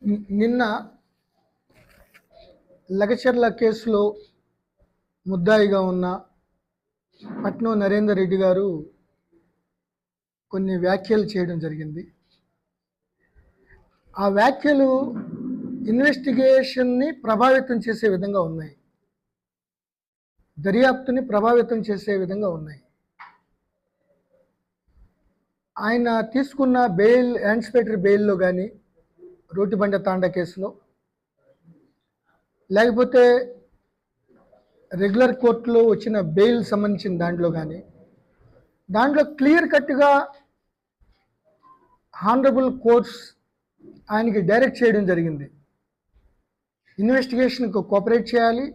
నిన్న లగచర్ల కేసులో ముద్దాయిగా ఉన్న పట్నం నరేందర్ రెడ్డి గారు కొన్ని వ్యాఖ్యలు చేయడం జరిగింది. ఆ వ్యాఖ్యలు ఇన్వెస్టిగేషన్ని ప్రభావితం చేసే విధంగా ఉన్నాయి, దర్యాప్తుని ప్రభావితం చేసే విధంగా ఉన్నాయి. ఆయన తీసుకున్న బెయిల్, యాంటిసిపేటరీ బెయిల్లో కానీ, రోటిబండ తాండా కేసులో, లేకపోతే రెగ్యులర్ కోర్టులో వచ్చిన బెయిల్ సంబంధించిన దాంట్లో కానీ, దాంట్లో క్లియర్ కట్గా హానరబుల్ కోర్ట్స్ ఆయనకి డైరెక్ట్ చేయడం జరిగింది. ఇన్వెస్టిగేషన్కి కోఆపరేట్ చేయాలి,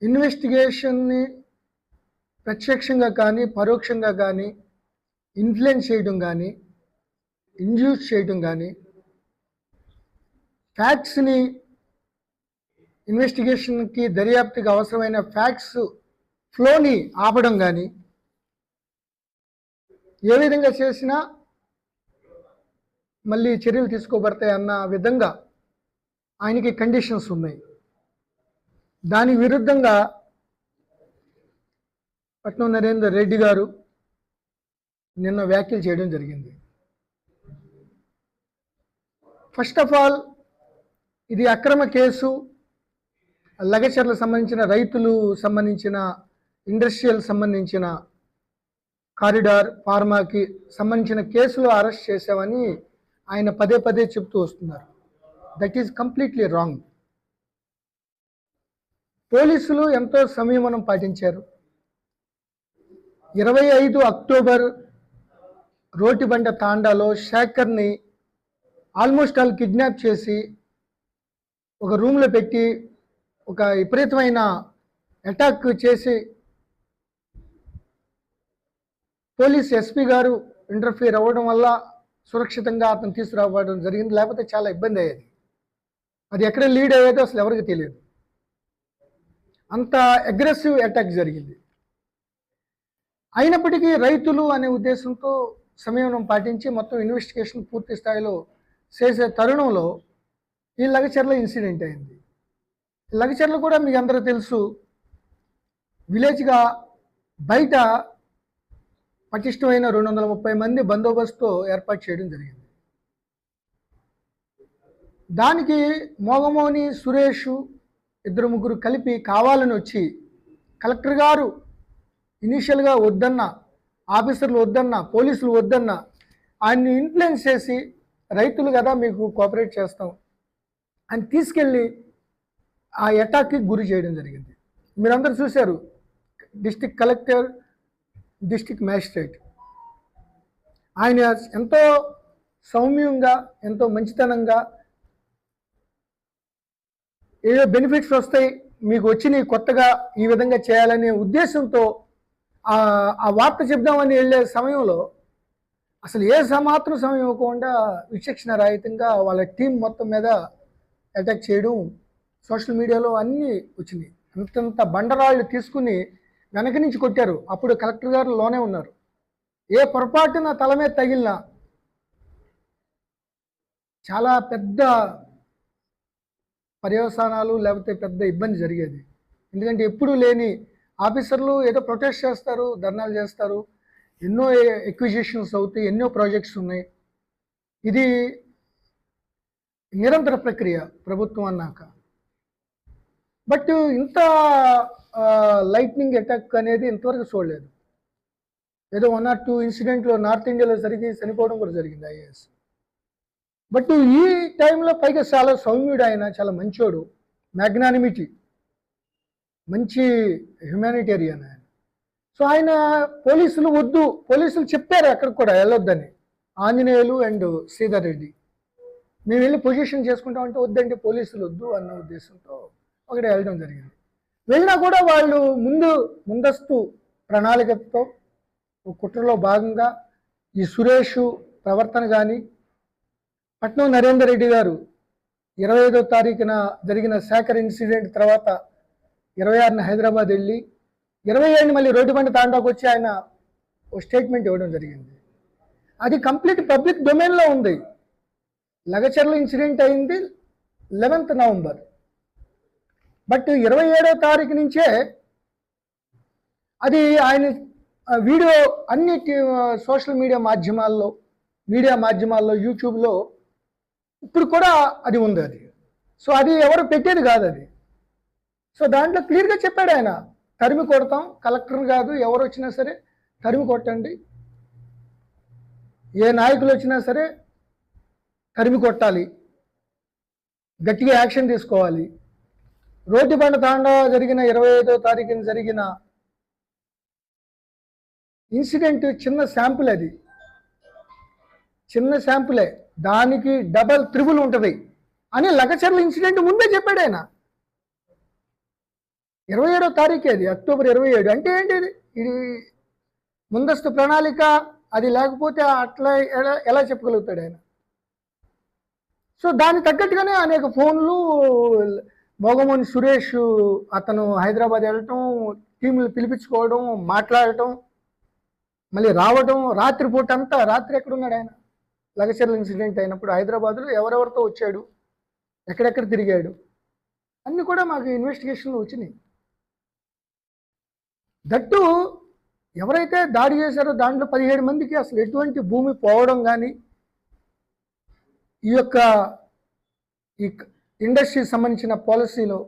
ఇన్వెస్టిగేషన్ని ప్రత్యక్షంగా కానీ పరోక్షంగా కానీ ఇన్ఫ్లుయెన్స్ చేయడం కానీ ఇండ్యూస్ చేయడం కానీ, ఫ్యాక్ట్స్ని ఇన్వెస్టిగేషన్కి దర్యాప్తుకి అవసరమైన ఫ్యాక్ట్స్ ఫ్లోని ఆపడం కానీ, ఏ విధంగా చేసినా మళ్ళీ చర్యలు తీసుకోబడతాయి అన్న విధంగా ఆయనకి కండిషన్స్ ఉన్నాయి. దాని విరుద్ధంగా పట్నం నరేందర్ రెడ్డి గారు నిన్న వ్యాఖ్యలు చేయడం జరిగింది. ఫస్ట్ ఆఫ్ ఆల్, ఇది అక్రమ కేసు. లగచర్లకు సంబంధించిన రైతులు సంబంధించిన ఇండస్ట్రియల్ సంబంధించిన కారిడార్ ఫార్మాకి సంబంధించిన కేసులో అరెస్ట్ చేశామని ఆయన పదే పదే చెప్తూ వస్తున్నారు. That is completely wrong. పోలీసులు ఎంతో సంయమనం పాటించారు. 25 అక్టోబర్ రోటిబండ తాండాలో శేఖర్ని ఆల్మోస్ట్ ఆల్ కిడ్నాప్ చేసి ఒక రూమ్లో పెట్టి ఒక విపరీతమైన అటాక్ చేసి పోలీస్ ఎస్పీ గారు ఇంటర్ఫియర్ అవ్వడం వల్ల సురక్షితంగా అతను తీసుకురావడం జరిగింది. లేకపోతే చాలా ఇబ్బంది అయ్యేది. అది ఎక్కడ లీడ్ అయ్యేదో అసలు ఎవరికి తెలియదు. అంత అగ్రెసివ్ అటాక్ జరిగింది. అయినప్పటికీ రైతులు అనే ఉద్దేశంతో సంయమనం పాటించి మొత్తం ఇన్వెస్టిగేషన్ పూర్తి స్థాయిలో చేసే తరుణంలో ఈ లగచర్ల ఇన్సిడెంట్ అయింది. లగచర్ల కూడా మీకు అందరూ తెలుసు, విలేజ్గా బయట పటిష్టమైన 230 మంది బందోబస్తుతో ఏర్పాటు చేయడం జరిగింది. దానికి మోగమోని, సురేష్ ఇద్దరు ముగ్గురు కలిపి కావాలని వచ్చి కలెక్టర్ గారు ఇనీషియల్గా వద్దన్న, ఆఫీసర్లు వద్దన్న, పోలీసులు వద్దన్న, ఆయన్ని ఇన్ఫ్లుయెన్స్ చేసి రైతులు కదా మీకు కోఆపరేట్ చేస్తాం అని తీసుకెళ్ళి ఆ అటాక్కి గురి చేయడం జరిగింది. మీరందరూ చూశారు. డిస్ట్రిక్ట్ కలెక్టర్, డిస్ట్రిక్ట్ మ్యాజిస్ట్రేట్ ఆయన ఎంతో సౌమ్యంగా, ఎంతో మంచితనంగా, ఏదో బెనిఫిట్స్ వస్తాయి మీకు వచ్చినాయి కొత్తగా ఈ విధంగా చేయాలనే ఉద్దేశంతో ఆ వార్త చెప్దామని వెళ్ళే సమయంలో అసలు ఏ సమాత్రం సమయం ఇవ్వకుండా విచక్షణ రహితంగా వాళ్ళ టీం మొత్తం మీద అటాక్ చేయడం సోషల్ మీడియాలో అన్నీ వచ్చినాయి. అంతంత బండరాళ్ళు తీసుకుని వెనక నుంచి కొట్టారు. అప్పుడు కలెక్టర్ గారు లోనే ఉన్నారు. ఏ పొరపాటున తల మీద తగిలినా చాలా పెద్ద పర్యవసానాలు లేకపోతే పెద్ద ఇబ్బంది జరిగేది. ఎందుకంటే ఎప్పుడూ లేని ఆఫీసర్లు ఏదో ప్రొటెస్ట్ చేస్తారు, ధర్నాలు చేస్తారు, ఎన్నో ఎక్విజిషన్స్ అవుతాయి, ఎన్నో ప్రాజెక్ట్స్ ఉన్నాయి. ఇది నిరంతర ప్రక్రియ ప్రభుత్వం అన్నాక. బట్ ఇంత లైట్నింగ్ అటాక్ అనేది ఇంతవరకు చూడలేదు. ఏదో 1 or 2 ఇన్సిడెంట్లో నార్త్ ఇండియాలో జరిగి చనిపోవడం కూడా జరిగింది ఐఏఎస్. బట్ ఈ టైంలో పైగా చాలా సౌమ్యుడు ఆయన, చాలా మంచోడు, మ్యాగ్నానిమిటీ, మంచి హ్యుమానిటేరియన్ ఆయన. సో ఆయన పోలీసులు వద్దు, పోలీసులు చెప్పారు అక్కడ కూడా వెళ్ళొద్దని, ఆంజనేయులు అండ్ శ్రీధర్ రెడ్డి మేము వెళ్ళి పొజిషన్ చేసుకుంటామంటే వద్దంటే పోలీసులు వద్దు అన్న ఉద్దేశంతో ఒకటి వెళ్ళడం జరిగింది. వెళ్ళినా కూడా వాళ్ళు ముందస్తు ప్రణాళికతో కుట్రలో భాగంగా ఈ సురేష్ ప్రవర్తన కానీ, పట్నం నరేందర్ రెడ్డి గారు 25వ తారీఖున జరిగిన శేఖర్ ఇన్సిడెంట్ తర్వాత 26న హైదరాబాద్ వెళ్ళి 27ని మళ్ళీ రోడ్డుబండ తాండాకు వచ్చి ఆయన ఒక స్టేట్మెంట్ ఇవ్వడం జరిగింది. అది కంప్లీట్ పబ్లిక్ డొమైన్లో ఉంది. లగచర్ల ఇన్సిడెంట్ అయింది 11th నవంబర్. బట్ 27వ తారీఖు నుంచే అది ఆయన వీడియో అన్ని సోషల్ మీడియా మాధ్యమాల్లో యూట్యూబ్లో ఇప్పుడు కూడా అది ఉంది. అది సో అది ఎవరు పెట్టేది కాదు అది. సో దాంట్లో క్లియర్గా చెప్పాడు ఆయన, తరిమి కొడతాం, కలెక్టర్ కాదు ఎవరు వచ్చినా సరే తరిమి కొట్టండి, ఏ నాయకులు వచ్చినా సరే తరిమి కొట్టాలి, గట్టిగా యాక్షన్ తీసుకోవాలి. రోడ్డుబండ తాండా జరిగిన 25వ తారీఖున జరిగిన ఇన్సిడెంట్ చిన్న శాంపుల్, అది చిన్న శాంపులే, దానికి డబల్ త్రిబుల్ ఉంటుంది అని లగచర్ల ఇన్సిడెంట్ ముందే చెప్పాడు ఆయన. 27వ తారీఖు, అది అక్టోబర్ 27. అంటే ఏంటి ఇది ముందస్తు ప్రణాళిక, అది లేకపోతే అట్లా ఎలా చెప్పగలుగుతాడు ఆయన? సో దానికి తగ్గట్టుగానే అనేక ఫోన్లు, మోగమోని సురేష్ అతను హైదరాబాద్ వెళ్ళటం, టీంలు పిలిపించుకోవడం, మాట్లాడటం, మళ్ళీ రావడం, రాత్రిపూట అంతా, రాత్రి ఎక్కడున్నాడు ఆయన? లగచర్ల ఇన్సిడెంట్ అయినప్పుడు హైదరాబాద్లో ఎవరెవరితో వచ్చాడు, ఎక్కడెక్కడ తిరిగాడు, అన్నీ కూడా మాకు ఇన్వెస్టిగేషన్లో వచ్చినాయి. దట్టు ఎవరైతే దాడి చేశారో దాంట్లో 17 మందికి అసలు ఎటువంటి భూమి పోవడం కానీ, ఈ ఇండస్ట్రీకి సంబంధించిన పాలసీలో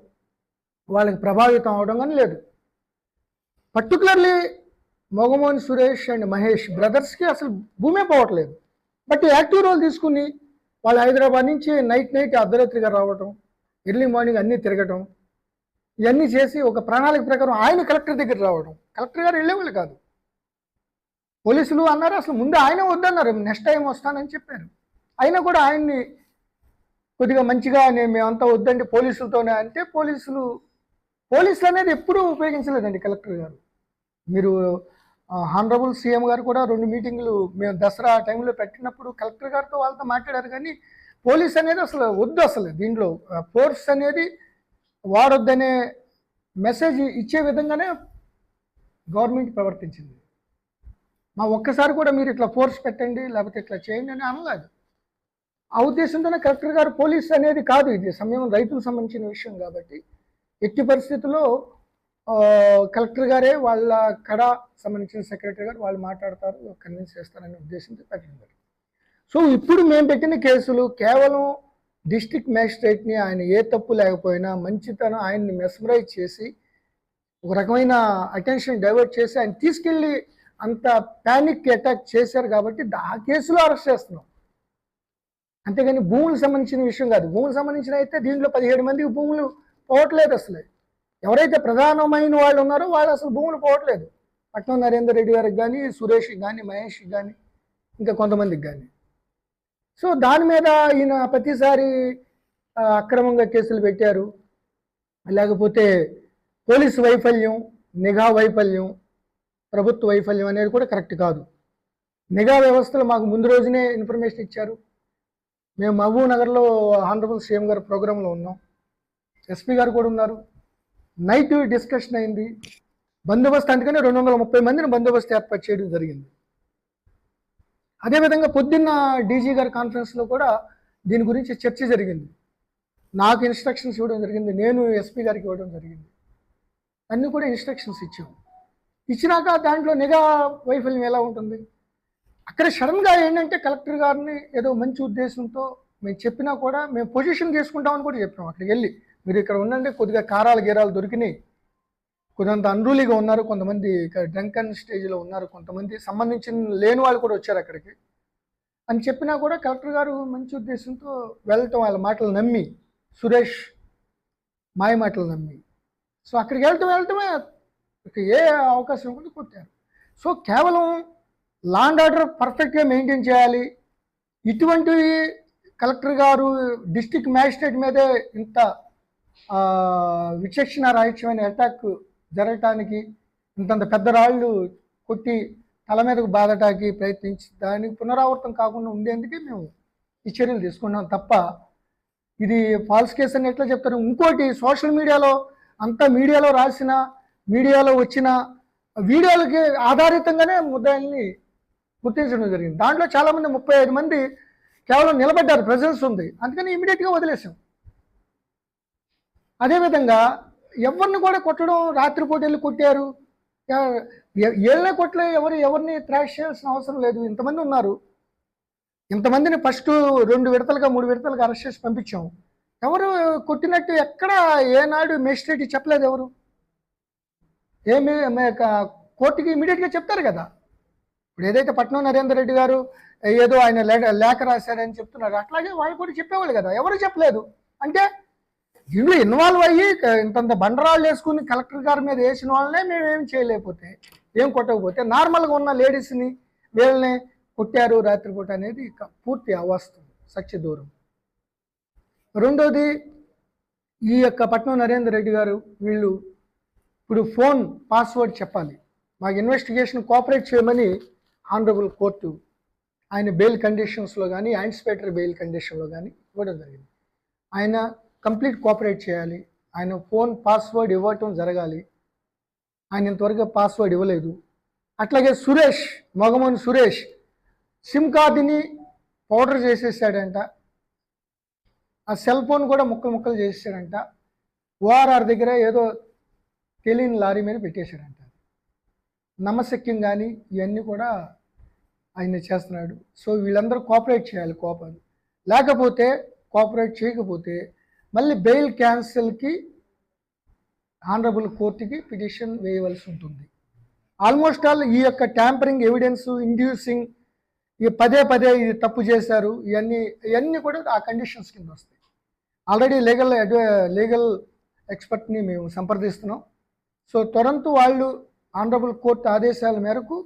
వాళ్ళకి ప్రభావితం అవడం కానీ లేదు. పర్టికులర్లీ మోగమోని సురేష్ అండ్ మహేష్ బ్రదర్స్కి అసలు భూమే పోవట్లేదు. బట్ యాక్టివ్ రోల్ తీసుకుని వాళ్ళు హైదరాబాద్ నుంచి నైట్ అర్ధరాత్రిగా రావటం, ఎర్లీ మార్నింగ్ అన్నీ తిరగటం, ఇవన్నీ చేసి ఒక ప్రణాళిక ప్రకారం ఆయన కలెక్టర్ దగ్గర రావడం. కలెక్టర్ గారు వెళ్ళేవాళ్ళు కాదు, పోలీసులు అన్నారు. అసలు ముందు ఆయన వద్దన్నారు, నెక్స్ట్ టైం వస్తానని చెప్పారు. అయినా కూడా ఆయన్ని కొద్దిగా మంచిగా మేమంతా వద్దండి పోలీసులతోనే అంటే, పోలీసులు అనేది ఎప్పుడూ ఉపయోగించలేదండి కలెక్టర్ గారు. మీరు హానరబుల్ సీఎం గారు కూడా 2 మీటింగులు మేము దసరా టైంలో పెట్టినప్పుడు కలెక్టర్ గారితో వాళ్ళతో మాట్లాడారు. కానీ పోలీస్ అనేది అసలు వద్దు, అసలు దీంట్లో ఫోర్స్ అనేది వాడొద్దనే మెసేజ్ ఇచ్చే విధంగానే గవర్నమెంట్ ప్రవర్తించింది. మా ఒక్కసారి కూడా మీరు ఇట్లా ఫోర్స్ పెట్టండి లేకపోతే ఇట్లా చేయండి అని అనలేదు. ఆ ఉద్దేశంతోనే కలెక్టర్ గారు పోలీస్ అనేది కాదు, ఇది సమయం రైతులకు సంబంధించిన విషయం కాబట్టి ఎట్టి పరిస్థితుల్లో కలెక్టర్ గారే వాళ్ళ కడ సంబంధించిన సెక్రటరీ గారు వాళ్ళు మాట్లాడతారు, కన్విన్స్ చేస్తారనే ఉద్దేశంతో పెట్టింది. సో ఇప్పుడు మేము పెట్టిన కేసులు కేవలం డిస్ట్రిక్ట్ మ్యాజిస్ట్రేట్ని ఆయన ఏ తప్పు లేకపోయినా మంచితనం ఆయన్ని మెస్మరైజ్ చేసి ఒక రకమైన అటెన్షన్ డైవర్ట్ చేసి ఆయన తీసుకెళ్ళి అంత ప్యానిక్ అటాక్ చేశారు కాబట్టి ఆ కేసులో అరెస్ట్ చేస్తున్నాం. అంతేగాని భూములకు సంబంధించిన విషయం కాదు. భూములకు సంబంధించిన అయితే దీంట్లో 17 మందికి భూములు పోవట్లేదు. అసలు ఎవరైతే ప్రధానమైన వాళ్ళు ఉన్నారో వాళ్ళు అసలు భూములు పోవట్లేదు. పట్నం నరేందర్ రెడ్డి గారికి కానీ, సురేష్కి కానీ, మహేష్కి కానీ, ఇంకా కొంతమందికి కానీ. సో దాని మీద ఈయన ప్రతిసారి అక్రమంగా కేసులు పెట్టారు, లేకపోతే పోలీసు వైఫల్యం, నిఘా వైఫల్యం, ప్రభుత్వ వైఫల్యం అనేది కూడా కరెక్ట్ కాదు. నిఘా వ్యవస్థలు మాకు ముందు రోజునే ఇన్ఫర్మేషన్ ఇచ్చారు. మేము మహబూబ్ నగర్లో హానరబుల్ సీఎం గారు ప్రోగ్రాంలో ఉన్నాం, ఎస్పీ గారు కూడా ఉన్నారు. నైట్ డిస్కషన్ అయింది. బందోబస్తు అందుకని 230 మందిని బందోబస్తు ఏర్పాటు చేయడం జరిగింది. అదేవిధంగా పొద్దున్న డీజీ గారి కాన్ఫరెన్స్లో కూడా దీని గురించి చర్చ జరిగింది. నాకు ఇన్స్ట్రక్షన్స్ ఇవ్వడం జరిగింది, నేను ఎస్పీ గారికి ఇవ్వడం జరిగింది. అన్నీ కూడా ఇన్స్ట్రక్షన్స్ ఇచ్చాము. ఇచ్చినాక దాంట్లో నిఘా వైఫల్యం ఎలా ఉంటుంది? అక్కడ సడన్గా ఏంటంటే కలెక్టర్ గారిని ఏదో మంచి ఉద్దేశంతో మేము చెప్పినా కూడా మేము పొజిషన్ తీసుకుంటామని కూడా చెప్పాము. అక్కడికి వెళ్ళి మీరు ఇక్కడ ఉండండి, కొద్దిగా కారాలు గీరాలు దొరికినాయి, కొంత అన్రూలీగా ఉన్నారు, కొంతమంది డ్రంకన్ స్టేజ్లో ఉన్నారు, కొంతమంది సంబంధించిన లేని వాళ్ళు కూడా వచ్చారు అక్కడికి అని చెప్పినా కూడా కలెక్టర్ గారు మంచి ఉద్దేశంతో వెళ్ళటం, వాళ్ళ మాటలు నమ్మి, సురేష్ మాయ మాటలు నమ్మి, సో అక్కడికి వెళ్ళటమే ఏ అవకాశం కూడా కొట్టారు. సో కేవలం లా అండ్ ఆర్డర్ పర్ఫెక్ట్గా మెయింటైన్ చేయాలి. ఇటువంటి కలెక్టర్ గారు డిస్ట్రిక్ట్ మ్యాజిస్ట్రేట్ మీదే ఇంత విచక్షణ రాహిత్యమైన అటాక్ జరగటానికి, ఇంతంత పెద్ద రాళ్ళు కొట్టి తల మీదకు బాధటానికి ప్రయత్నించి దానికి పునరావృతం కాకుండా ఉండేందుకే మేము ఈ చర్యలు తీసుకున్నాం తప్ప ఇది ఫాల్స్ కేసు అని ఎట్లా చెప్తారు? ఇంకోటి సోషల్ మీడియాలో అంతా మీడియాలో రాసిన, మీడియాలో వచ్చిన వీడియోలకి ఆధారితంగానే ముద్దాయిల్ని గుర్తించడం జరిగింది. దాంట్లో చాలామంది 35 మంది కేవలం నిలబడ్డారు, ప్రెజెన్స్ ఉంది, అందుకని ఇమీడియట్గా వదిలేసాం. అదేవిధంగా ఎవరిని కూడా కొట్టడం, రాత్రిపూట వెళ్ళి కొట్టారు, ఏళ్ళనే కొట్టలే, ఎవరిని థ్రాష్ చేయాల్సిన అవసరం లేదు. ఇంతమంది ఉన్నారు, ఇంతమందిని ఫస్ట్ 2 విడతలుగా 3 విడతలుగా అరెస్ట్ చేసి పంపించాం. ఎవరు కొట్టినట్టు ఎక్కడ ఏనాడు మేజిస్ట్రేట్ చెప్పలేదు. ఎవరు ఏమి కోర్టుకి ఇమీడియట్గా చెప్తారు కదా. ఇప్పుడు ఏదైతే పట్నం నరేందర్ రెడ్డి గారు ఏదో ఆయన లేఖ రాశారని చెప్తున్నారు, అట్లాగే వాళ్ళు కూడా చెప్పేవాళ్ళు కదా, ఎవరు చెప్పలేదు. అంటే దీనిలో ఇన్వాల్వ్ అయ్యి ఇంతంత బండరాళ్ళు వేసుకుని కలెక్టర్ గారి మీద వేసిన వాళ్ళనే మేమేం చేయలేకపోతే, ఏం కొట్టకపోతే, నార్మల్గా ఉన్న లేడీస్ని వీళ్ళని కొట్టారు రాత్రిపూట అనేది పూర్తి అవాస్తవం, సత్య దూరం. రెండోది, ఈ యొక్క పట్నం నరేందర్ రెడ్డి గారు వీళ్ళు ఇప్పుడు ఫోన్ పాస్వర్డ్ చెప్పాలి, మాకు ఇన్వెస్టిగేషన్ కోఆపరేట్ చేయమని ఆనరబుల్ కోర్టు ఆయన బెయిల్ కండిషన్స్లో కానీ యాంటిసిపేటరీ బెయిల్ కండిషన్లో కానీ ఇవ్వడం జరిగింది. ఆయన కంప్లీట్ కోఆపరేట్ చేయాలి, ఆయన ఫోన్ పాస్వర్డ్ ఇవ్వటం జరగాలి. ఆయన ఇంతవరకు పాస్వర్డ్ ఇవ్వలేదు. అట్లాగే సురేష్, మొగమోని సురేష్ సిమ్ కార్డుని పౌడర్ చేసేసాడంట, ఆ సెల్ ఫోన్ కూడా ముక్కలు చేసేసాడంట, ఓఆర్ఆర్ దగ్గర ఏదో తెలియని లారీ మీద పెట్టేశాడంట. నమ్మశక్యం కానీ ఇవన్నీ కూడా ఆయన చేస్తున్నాడు. సో వీళ్ళందరూ కోఆపరేట్ చేయాలి, లేకపోతే కోఆపరేట్ చేయకపోతే మళ్ళీ బెయిల్ క్యాన్సిల్కి ఆనరబుల్ కోర్టుకి పిటిషన్ వేయవలసి ఉంటుంది. ఆల్మోస్ట్ ఆల్ ఈ యొక్క ట్యాంపరింగ్, ఎవిడెన్స్, ఇండ్యూసింగ్, ఈ పదే ఇది తప్పు చేశారు, ఇవన్నీ కూడా ఆ కండిషన్స్ కింద వస్తాయి. ఆల్రెడీ లీగల్ ఎక్స్పర్ట్ని మేము సంప్రదిస్తున్నాం. సో తురంతు వాళ్ళు ఆనరబుల్ కోర్టు ఆదేశాల మేరకు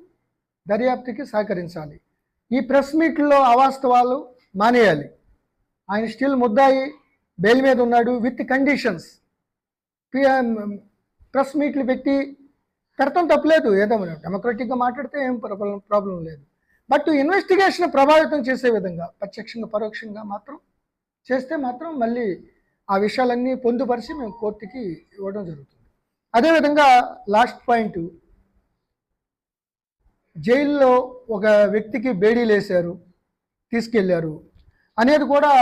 దర్యాప్తుకి సహకరించాలి. ఈ ప్రెస్ మీట్లో అవాస్తవాలు మానేయాలి. ఆయన స్టిల్ ముద్దాయి, బెయిల్ మీద ఉన్నాడు విత్ కండిషన్స్. ప్రెస్ మీట్లు పెడతాం తప్పలేదు, ఏదో డెమోక్రటిక్గా మాట్లాడితే ఏం ప్రాబ్లం లేదు. బట్ ఇన్వెస్టిగేషన్ ప్రభావితం చేసే విధంగా ప్రత్యక్షంగా పరోక్షంగా మాత్రం చేస్తే మాత్రం మళ్ళీ ఆ విషయాలన్నీ పొందుపరిచి మేము కోర్టుకి ఇవ్వడం జరుగుతుంది. అదేవిధంగా లాస్ట్ పాయింట్, జైల్లో ఒక వ్యక్తికి బేడీలు వేశారు, తీసుకెళ్లారు అనేది కూడా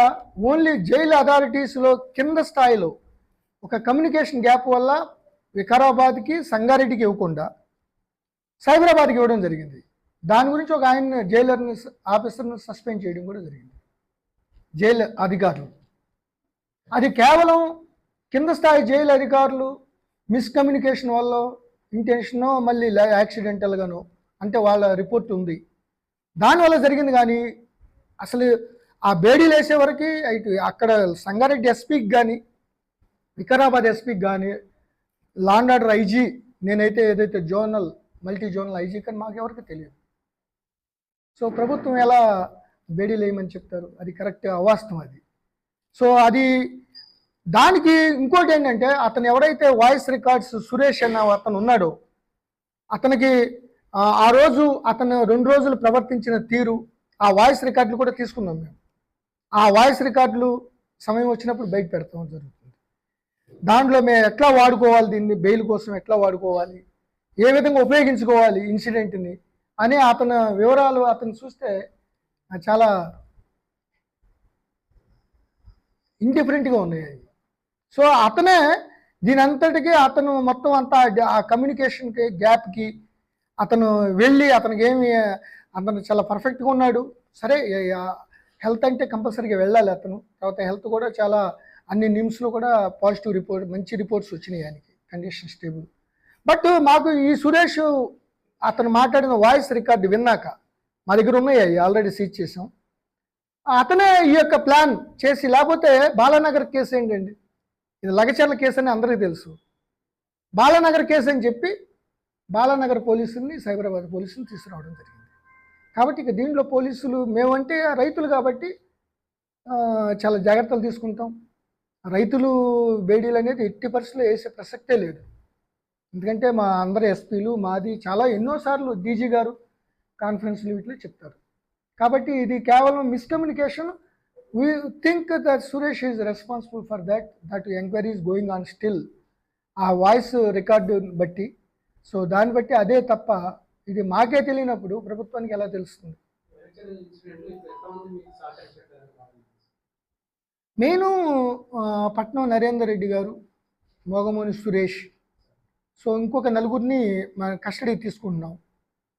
ఓన్లీ జైలు అథారిటీస్లో కింద స్థాయిలో ఒక కమ్యూనికేషన్ గ్యాప్ వల్ల వికారాబాద్కి, సంగారెడ్డికి ఇవ్వకుండా సైబరాబాద్కి ఇవ్వడం జరిగింది. దాని గురించి ఒక ఆయన జైలర్ని, ఆఫీసర్ని సస్పెండ్ చేయడం కూడా జరిగింది, జైలు అధికారులు. అది కేవలం కింద స్థాయి జైలు అధికారులు మిస్కమ్యూనికేషన్ వల్ల, ఇంటెన్షనో మళ్ళీ యాక్సిడెంటల్గానో, అంటే వాళ్ళ రిపోర్ట్ ఉంది, దానివల్ల జరిగింది. కానీ అసలు ఆ బేడీలు వేసే వరకు ఇటు అక్కడ సంగారెడ్డి ఎస్పీకి కానీ, వికారాబాద్ ఎస్పీకి కానీ, లా అండ్ ఆర్డర్ ఐజీ, నేనైతే ఏదైతే మల్టీ జోనల్ ఐజీ కానీ మాకెవరికి తెలియదు. సో ప్రభుత్వం ఎలా బేడీలు వేయమని చెప్తారు, అది కరెక్ట్ అవాస్తవం అది. సో అది దానికి ఇంకోటి ఏంటంటే, అతను ఎవరైతే వాయిస్ రికార్డ్స్ సురేష్ అన్న అతను ఉన్నాడో, అతనికి ఆ రోజు అతను 2 రోజులు ప్రవర్తించిన తీరు, ఆ వాయిస్ రికార్డులు కూడా తీసుకున్నాం మేము. ఆ వాయిస్ రికార్డులు సమయం వచ్చినప్పుడు బయట పెడతాం జరుగుతుంది. దాంట్లో మేము ఎట్లా వాడుకోవాలి, దీన్ని బెయిల్ కోసం ఎట్లా వాడుకోవాలి, ఏ విధంగా ఉపయోగించుకోవాలి ఇన్సిడెంట్ని అని అతని వివరాలు అతను చూస్తే చాలా ఇండిఫరెంట్గా ఉన్నాయి. సో అతనే దీని అంతటికీ అతను మొత్తం అంతా ఆ కమ్యూనికేషన్కి గ్యాప్కి అతను వెళ్ళి, అతను చాలా పర్ఫెక్ట్గా ఉన్నాడు. సరే, హెల్త్ అంటే కంపల్సరీగా వెళ్ళాలి అతను. తర్వాత హెల్త్ కూడా చాలా అన్ని నిమ్స్లో కూడా పాజిటివ్ రిపోర్ట్, మంచి రిపోర్ట్స్ వచ్చినాయి, ఆయనకి కండిషన్ స్టేబుల్. బట్ మాకు ఈ సురేష్ అతను మాట్లాడిన వాయిస్ రికార్డు విన్నాక, మా దగ్గర ఉన్నాయి, ఆల్రెడీ సీజ్ చేసాం, అతనే ఈ యొక్క ప్లాన్ చేసి, లేకపోతే బాలానగర్ కేసు ఏంటండి, ఇది లగచర్ల కేసు అని అందరికీ తెలుసు. బాలానగర్ కేసు అని చెప్పి బాలానగర్ పోలీసుల్ని, సైబరాబాద్ పోలీసుని తీసుకురావడం జరిగింది. కాబట్టి ఇక దీంట్లో పోలీసులు, మేమంటే రైతులు కాబట్టి చాలా జాగ్రత్తలు తీసుకుంటాం. రైతులు బేడీలు అనేది ఎట్టి పరిస్థితుల్లో వేసే ప్రసక్తే లేదు. ఎందుకంటే మా అందరి ఎస్పీలు, మాది చాలా ఎన్నోసార్లు డీజీ గారు కాన్ఫరెన్స్లు వీటిలో చెప్తారు. కాబట్టి ఇది కేవలం miscommunication. We think that Suresh is responsible for that enquiry is going on still, ఆ వాయిస్ రికార్డు బట్టి. సో దాన్ని బట్టి అదే తప్ప ఇది మాకే తెలియనప్పుడు ప్రభుత్వానికి ఎలా తెలుస్తుంది? మెయిను పట్నం నరేందర్ రెడ్డి గారు, మోగమూని సురేష్, సో ఇంకొక నలుగురిని మన కస్టడీ తీసుకుంటున్నాం.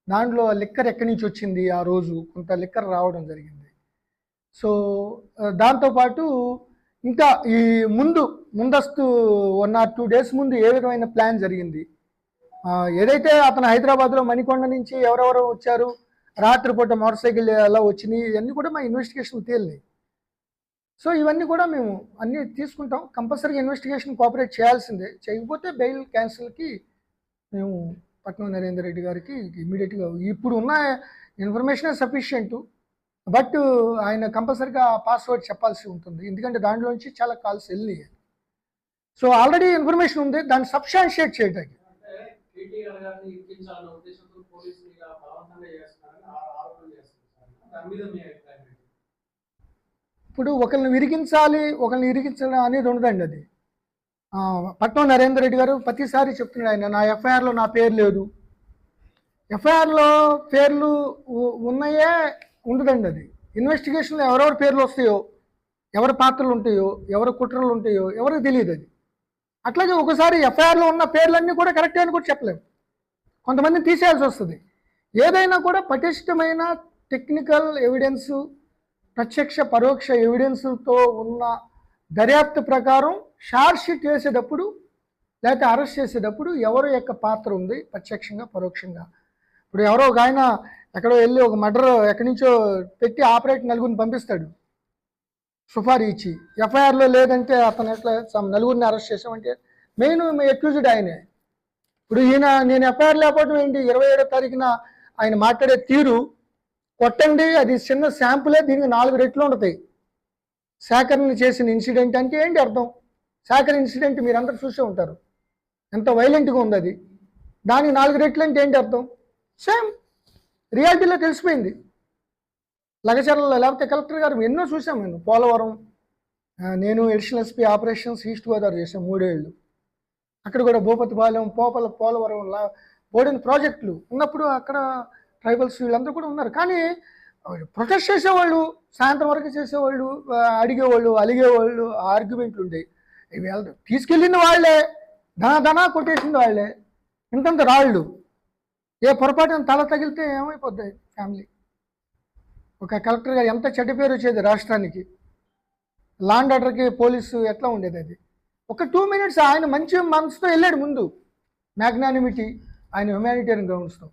దాంట్లో లిక్కర్ ఎక్కడి నుంచి వచ్చింది, ఆ రోజు కొంత లిక్కర్ రావడం జరిగింది. సో దాంతోపాటు ఇంకా ఈ ముందస్తు 1 or 2 days ముందు ఏ విధమైన ప్లాన్ జరిగింది, ఏదైతే అతను హైదరాబాద్లో మణికొండ నుంచి ఎవరెవరు వచ్చారు, రాత్రిపూట మోటార్ సైకిల్ ఎలా వచ్చినాయి, ఇవన్నీ కూడా మా ఇన్వెస్టిగేషన్ తేలినాయి. సో ఇవన్నీ కూడా మేము అన్నీ తీసుకుంటాం. కంపల్సరీగా ఇన్వెస్టిగేషన్ కోఆపరేట్ చేయాల్సిందే. చేయకపోతే బెయిల్ క్యాన్సిల్కి మేము పట్నం నరేందర్ రెడ్డి గారికి ఇమీడియట్గా ఇప్పుడు ఉన్న ఇన్ఫర్మేషనే సఫిషియెంట్, బట్ ఆయన కంపల్సరీగా పాస్వర్డ్ చెప్పాల్సి ఉంటుంది, ఎందుకంటే దాంట్లోంచి చాలా కాల్స్ వెళ్ళినాయి. సో ఆల్రెడీ ఇన్ఫర్మేషన్ ఉంది, దాన్ని సబ్స్టాన్షియేట్ చేయడానికి. ఇప్పుడు ఒకరిని ఇరికించడం అనేది ఉండదండి. అది పట్నం నరేందర్ రెడ్డి గారు ప్రతిసారి చెప్తున్నాడు, ఆయన నా ఎఫ్ఐఆర్లో నా పేరు లేదు, ఎఫ్ఐఆర్లో పేర్లు ఉన్నాయే ఉండదండి. అది ఇన్వెస్టిగేషన్లో ఎవరెవరి పేర్లు వస్తాయో, ఎవరి పాత్రలు ఉంటాయో, ఎవరి కుట్రలు ఉంటాయో ఎవరికి తెలియదు. అది అట్లాగే ఒకసారి ఎఫ్ఐఆర్లో ఉన్న పేర్లన్నీ కూడా కరెక్టే అని కూడా చెప్పలేము, కొంతమందిని తీసేయాల్సి వస్తుంది. ఏదైనా కూడా పటిష్టమైన టెక్నికల్ ఎవిడెన్సు, ప్రత్యక్ష పరోక్ష ఎవిడెన్సులతో ఉన్న దర్యాప్తు ప్రకారం షార్ట్ షీట్ వేసేటప్పుడు లేకపోతే అరెస్ట్ చేసేటప్పుడు ఎవరి యొక్క పాత్ర ఉంది ప్రత్యక్షంగా పరోక్షంగా. ఇప్పుడు ఎవరో ఒక ఆయన ఎక్కడో వెళ్ళి ఒక మర్డర్ ఎక్కడి నుంచో పెట్టి ఆపరేట్ నలుగురిని పంపిస్తాడు సుఫారీ ఇచ్చి, ఎఫ్ఐఆర్లో లేదంటే అతను ఎట్లా నలుగురిని అరెస్ట్ చేసామంటే మెయిన్ అక్యూజ్డ్ ఆయనే. ఇప్పుడు నేను ఎఫ్ఐఆర్ లేకపోవడం ఏంటి, 27వ తారీఖున ఆయన మాట్లాడే తీరు కొట్టండి, అది చిన్న శాంపులే, దీనికి 4 రెట్లు ఉంటాయి. సేకరణ చేసిన ఇన్సిడెంట్ అంటే ఏంటి అర్థం, సేకరణ ఇన్సిడెంట్ మీరందరూ చూసే ఉంటారు, ఎంత వైలెంట్గా ఉంది అది, దానికి 4 రెట్లు అంటే ఏంటి అర్థం, సేమ్ రియాలిటీలో తెలిసిపోయింది. లగచర్లలో లేకపోతే కలెక్టర్ గారు ఎన్నో చూసాం, నేను పోలవరం, నేను additional SP operations east Godavari చేశాను 3 ఏళ్ళు, అక్కడ కూడా భూపతిపాలెం, పోలవరం బోర్డిన ప్రాజెక్టులు ఉన్నప్పుడు అక్కడ ట్రైబల్స్ వీళ్ళందరూ కూడా ఉన్నారు. కానీ ప్రొటెస్ట్ చేసేవాళ్ళు, సాయంత్రం వరకు చేసేవాళ్ళు, అడిగేవాళ్ళు, అలిగేవాళ్ళు, ఆర్గ్యుమెంట్లు ఉండేవి. ఇవి తీసుకెళ్ళిన వాళ్ళే, ధనా కొట్టేసింది వాళ్ళే, ఇంతంత రాళ్ళు, ఏ పొరపాటున తల తగిలితే ఏమైపోద్ది ఫ్యామిలీ. ఒక కలెక్టర్ గారు ఎంత చెడ్డ పేరు వచ్చేది రాష్ట్రానికి, లా అండ్ ఆర్డర్కి పోలీసు ఎట్లా ఉండేది. అది ఒక 2 minutes ఆయన మంచి మనసుతో వెళ్ళాడు ముందు, మ్యాగ్నానిమిటీ, ఆయన హ్యుమానిటేరియన్ గ్రౌండ్స్తో.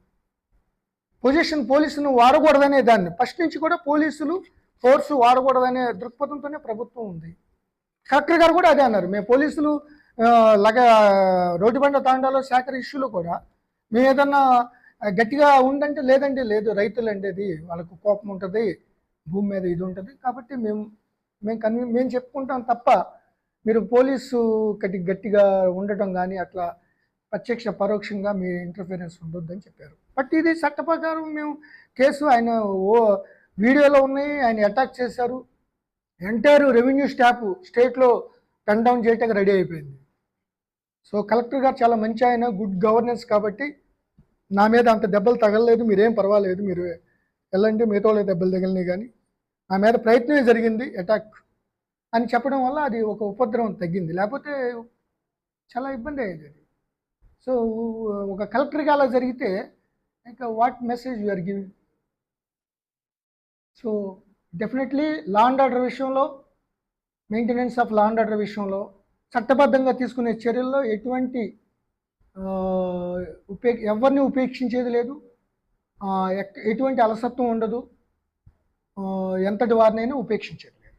పొజిషన్ పోలీసును వాడకూడదనే దాన్ని ఫస్ట్ నుంచి కూడా పోలీసులు ఫోర్సు వాడకూడదనే దృక్పథంతోనే ప్రభుత్వం ఉంది. కలెక్టర్ గారు కూడా అదే అన్నారు, మేము పోలీసులు రోడ్డు బండ తాండాలో శాఖర ఇష్యూలో కూడా మేము ఏదన్నా గట్టిగా ఉందంటే లేదండి, లేదు రైతులు అంటేది వాళ్ళకు కోపం ఉంటుంది, భూమి మీద ఇది ఉంటుంది, కాబట్టి మేము చెప్పుకుంటాం తప్ప మీరు పోలీసు గట్టిగా ఉండటం కానీ అట్లా ప్రత్యక్ష పరోక్షంగా మీ ఇంటర్ఫీరెన్స్ ఉండొద్దని చెప్పారు. బట్ ఇది చట్ట ప్రకారం మేము కేసు, ఆయన వీడియోలో ఉన్నాయి, ఆయన అటాక్ చేశారు, ఎంటైర్ రెవెన్యూ స్టాఫ్ స్టేట్లో టర్న్ డౌన్ చేయటానికి రెడీ అయిపోయింది. సో కలెక్టర్ గారు చాలా మంచి ఆయన, గుడ్ గవర్నెన్స్, కాబట్టి నా మీద అంత దెబ్బలు తగలలేదు, మీరేం పర్వాలేదు, మీరు వెళ్ళండి, మిగతా దెబ్బలు తగిలినాయి, కానీ నా మీద ప్రయత్నమే జరిగింది అటాక్ అని చెప్పడం వల్ల అది ఒక ఉపద్రవం తగ్గింది, లేకపోతే చాలా ఇబ్బంది అయ్యేది. సో ఒక కలెక్టర్గా అలా జరిగితే ఇంకా what message you're giving. So definitely law and order విషయంలో, maintenance of law and order విషయంలో చట్టబద్ధంగా తీసుకునే చర్యల్లో ఎటువంటి ఎవరిని ఉపేక్షించేది లేదు, ఎటువంటి అలసత్వం ఉండదు, ఎంతటి వారినైనా ఉపేక్షించేది లేదు.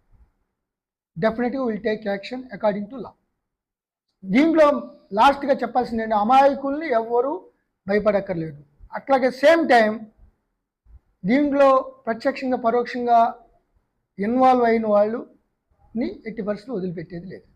డెఫినెట్గా will take action according to law. దీంట్లో లాస్ట్గా చెప్పాల్సింది ఏంటంటే అమాయకుల్ని ఎవ్వరూ భయపడక్కర్లేదు. అట్లాగే సేమ్ టైం దీంట్లో ప్రత్యక్షంగా పరోక్షంగా ఇన్వాల్వ్ అయిన వాళ్ళని ఎట్టి పరిస్థితులు వదిలిపెట్టేది లేదు.